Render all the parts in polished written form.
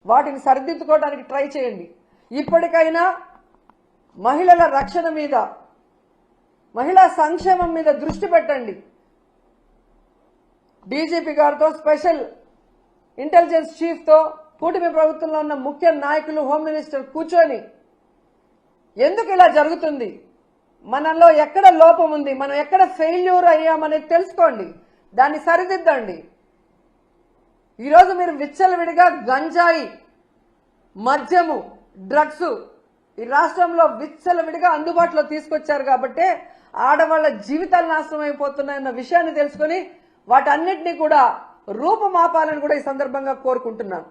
వాటిని సరిదిద్దుకోవడానికి ట్రై చేయండి. ఇప్పటికైనా మహిళల రక్షణ మీద, మహిళా సంక్షేమం మీద దృష్టి పెట్టండి. డీజీపీ గారితో, స్పెషల్ ఇంటెలిజెన్స్ చీఫ్తో, కూటమి ప్రభుత్వంలో ఉన్న ముఖ్య నాయకులు, హోమ్ మినిస్టర్ కూర్చొని ఎందుకు ఇలా జరుగుతుంది, మనలో ఎక్కడ లోపం ఉంది, మనం ఎక్కడ ఫెయిల్యూర్ అయ్యామనేది తెలుసుకోండి, దాన్ని సరిదిద్దండి. ఈరోజు మీరు విచ్చలవిడిగా గంజాయి, మద్యము, డ్రగ్స్ ఈ రాష్ట్రంలో విచ్చలవిడిగా అందుబాటులో తీసుకొచ్చారు కాబట్టి ఆడవాళ్ల జీవితాలు నాశనం అయిపోతున్నాయన్న విషయాన్ని తెలుసుకుని వాటన్నిటినీ కూడా రూపుమాపాలని కూడా ఈ సందర్భంగా కోరుకుంటున్నాను.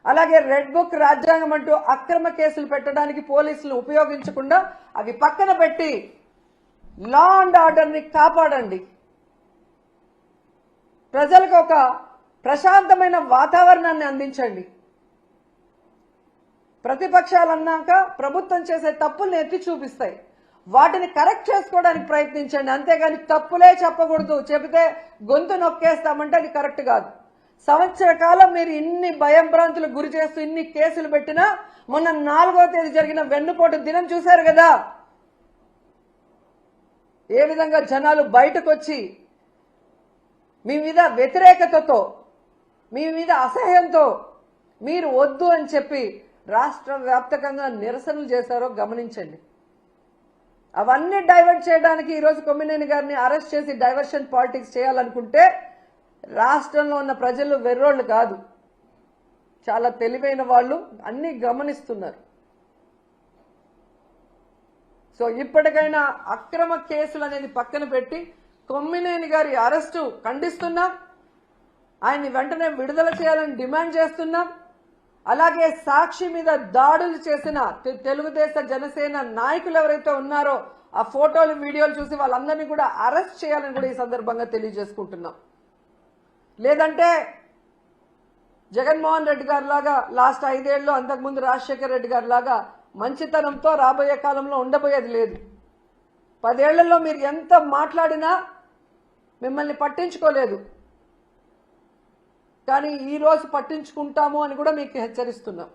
అలాగే రెడ్ బుక్, రాజ్యాంగం అంటూ అక్రమ కేసులు పెట్టడానికి పోలీసులు ఉపయోగించకుండా అవి పక్కన పెట్టి లా అండ్ ఆర్డర్ని కాపాడండి. ప్రజలకు ఒక ప్రశాంతమైన వాతావరణాన్ని అందించండి. ప్రతిపక్షాలు అన్నాక ప్రభుత్వం చేసే తప్పుల్ని ఎత్తి చూపిస్తాయి, వాటిని కరెక్ట్ చేసుకోవడానికి ప్రయత్నించండి. అంతేగాని తప్పులే చెప్పకూడదు, చెబితే గొంతు నొక్కేస్తామంటే అది కరెక్ట్ కాదు. సంవత్సర కాలం మీరు ఇన్ని భయంభ్రాంతులకు గురి చేస్తూ ఇన్ని కేసులు పెట్టినా మొన్న 4వ తేదీ జరిగిన వెన్నుపోటు దినం చూశారు కదా, ఏ విధంగా జనాలు బయటకు వచ్చి మీ మీద వ్యతిరేకతతో, మీ మీద అసహ్యంతో మీరు వద్దు అని చెప్పి రాష్ట్ర వ్యాప్తంగా నిరసనలు చేశారో గమనించండి. అవన్నీ డైవర్ట్ చేయడానికి ఈరోజు కొమ్మినేని గారిని అరెస్ట్ చేసి డైవర్షన్ పాలిటిక్స్ చేయాలనుకుంటే రాష్ట్రంలో ఉన్న ప్రజలు వెర్రోళ్ళు కాదు, చాలా తెలివైన వాళ్ళు, అన్ని గమనిస్తున్నారు. సో ఇప్పటికైనా అక్రమ కేసులు అనేది పక్కన పెట్టి కొమ్మినేని గారి అరెస్టు ఖండిస్తున్నాం, ఆయన్ని వెంటనే విడుదల చేయాలని డిమాండ్ చేస్తున్నాం. అలాగే సాక్షి మీద దాడులు చేసిన తెలుగుదేశ జనసేన నాయకులు ఎవరైతే ఉన్నారో ఆ ఫోటోలు, వీడియోలు చూసి వాళ్ళందరినీ కూడా అరెస్ట్ చేయాలని కూడా ఈ సందర్భంగా తెలియజేసుకుంటున్నాం. లేదంటే జగన్మోహన్ రెడ్డి గారి లాగా లాస్ట్ 5 ఏళ్ళు, అంతకుముందు రాజశేఖర్ రెడ్డి గారి లాగా మంచితనంతో రాబోయే కాలంలో ఉండబోయేది లేదు. 10 ఏళ్లలో మీరు ఎంత మాట్లాడినా మిమ్మల్ని పట్టించుకోలేదు, కానీ ఈరోజు పట్టించుకుంటాము అని కూడా మీకు హెచ్చరిస్తున్నాం.